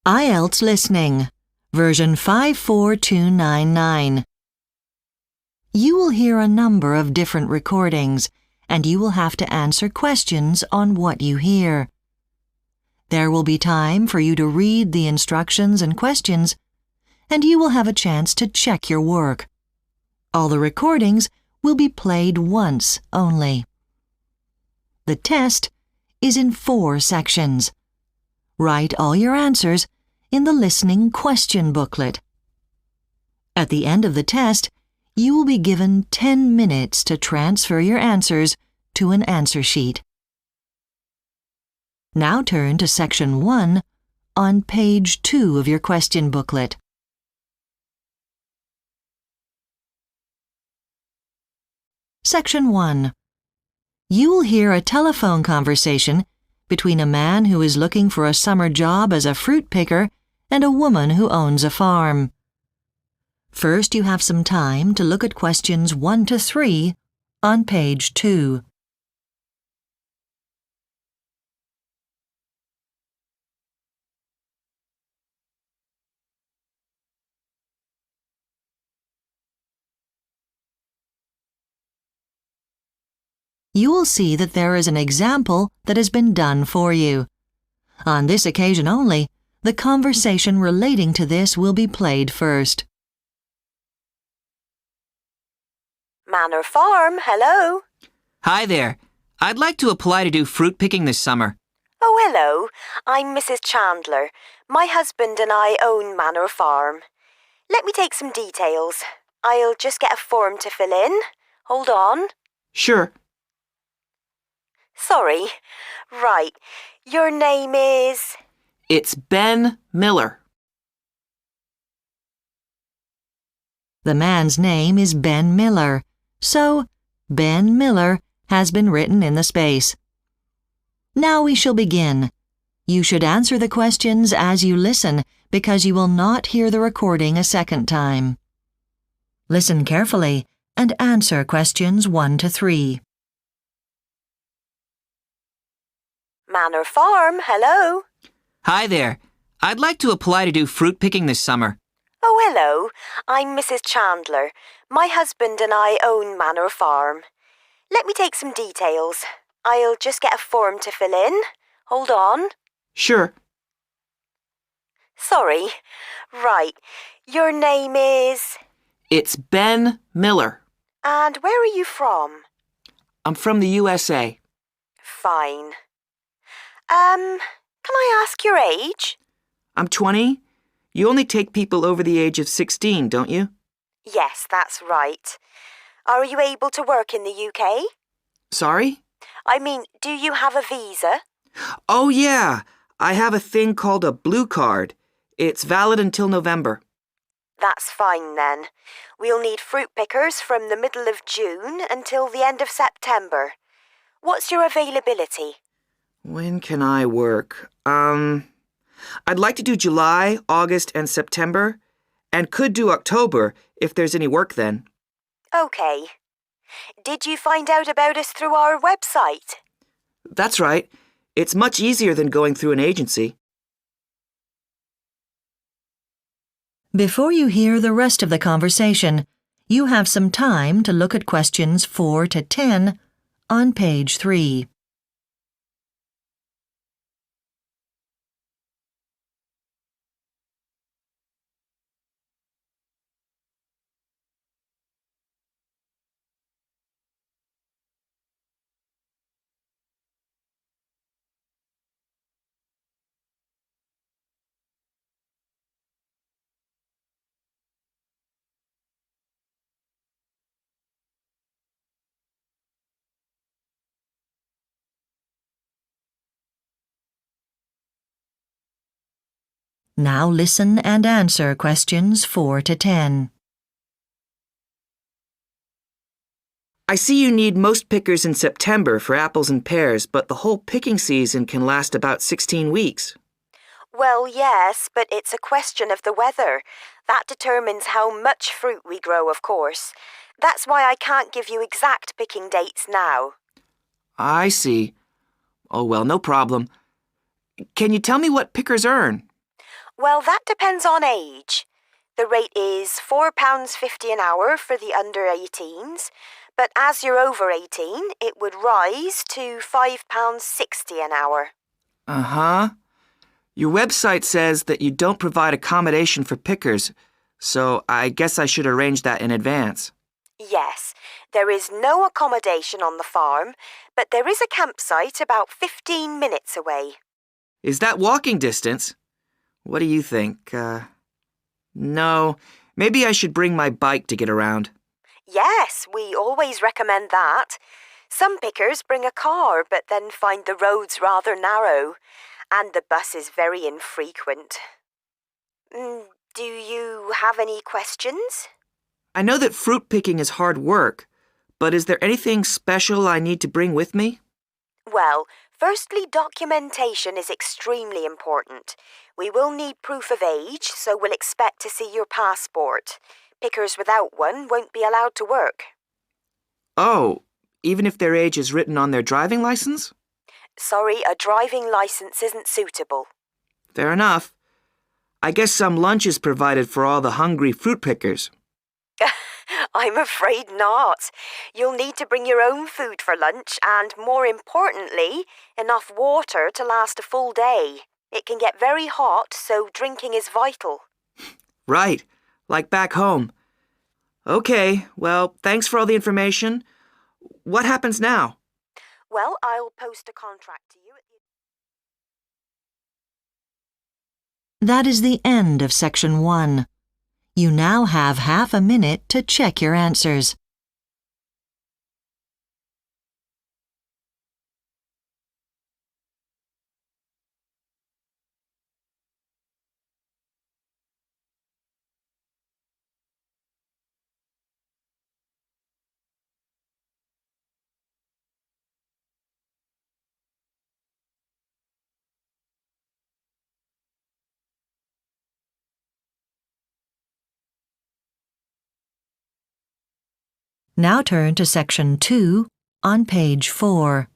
IELTS Listening, version 54299. You will hear a number of different recordings, and you will have to answer questions on what you hear. There will be time for you to read the instructions and questions, and you will have a chance to check your work. All the recordings will be played once only. The test is in 4 sections. Write all your answers in the listening question booklet. At the end of the test, you will be given 10 minutes to transfer your answers to an answer sheet. Now turn to Section 1 on page 2 of your question booklet. Section 1. You will hear a telephone conversation between a man who is looking for a summer job as a fruit picker and a woman who owns a farm. First, you have some time to look at questions 1 to 3 on page 2. You will see that there is an example that has been done for you. On this occasion only, the conversation relating to this will be played first. Manor Farm, hello. Hi there. I'd like to apply to do fruit picking this summer. Oh, hello. I'm Mrs. Chandler. My husband and I own Manor Farm. Let me take some details. I'll just get a form to fill in. Hold on. Sure. Sorry. Right. Your name is... It's Ben Miller. The man's name is Ben Miller, so Ben Miller has been written in the space. Now we shall begin. You should answer the questions as you listen because you will not hear the recording a second time. Listen carefully and answer questions 1 to 3. Manor Farm, hello. Hi there. I'd like to apply to do fruit picking this summer. Oh, hello. I'm Mrs. Chandler. My husband and I own Manor Farm. Let me take some details. I'll just get a form to fill in. Hold on. Sure. Sorry. Right. Your name is... It's Ben Miller. And where are you from? I'm from the USA. Fine. Can I ask your age? I'm 20. You only take people over the age of 16, don't you? Yes, that's right. Are you able to work in the UK? Sorry? I mean, do you have a visa? Oh, yeah. I have a thing called a blue card. It's valid until November. That's fine then. We'll need fruit pickers from the middle of June until the end of September. What's your availability? When can I work? I'd like to do July, August, and September, and could do October if there's any work then. Okay. Did you find out about us through our website? That's right. It's much easier than going through an agency. Before you hear the rest of the conversation, you have some time to look at questions 4 to 10 on page 3. Now listen and answer questions 4 to 10. I see you need most pickers in September for apples and pears, but the whole picking season can last about 16 weeks. Well, yes, but it's a question of the weather. That determines how much fruit we grow, of course. That's why I can't give you exact picking dates now. I see. Oh, well, no problem. Can you tell me what pickers earn? Well, that depends on age. The rate is £4.50 an hour for the under 18s, but as you're over 18, it would rise to £5.60 an hour. Uh-huh. Your website says that you don't provide accommodation for pickers, so I guess I should arrange that in advance. Yes, there is no accommodation on the farm, but there is a campsite about 15 minutes away. Is that walking distance? What do you think? No, maybe I should bring my bike to get around. Yes, we always recommend that. Some pickers bring a car but then find the roads rather narrow, and the bus is very infrequent. Do you have any questions? I know that fruit picking is hard work, but is there anything special I need to bring with me? Well, firstly, documentation is extremely important. We will need proof of age, so we'll expect to see your passport. Pickers without one won't be allowed to work. Oh, even if their age is written on their driving license? Sorry, a driving license isn't suitable. Fair enough. I guess some lunch is provided for all the hungry fruit pickers. I'm afraid not. You'll need to bring your own food for lunch and, more importantly, enough water to last a full day. It can get very hot, so drinking is vital. Right, like back home. Okay, well, thanks for all the information. What happens now? Well, I'll post a contract to you. That is the end of Section 1. You now have half a minute to check your answers. Now turn to Section 2 on page 4.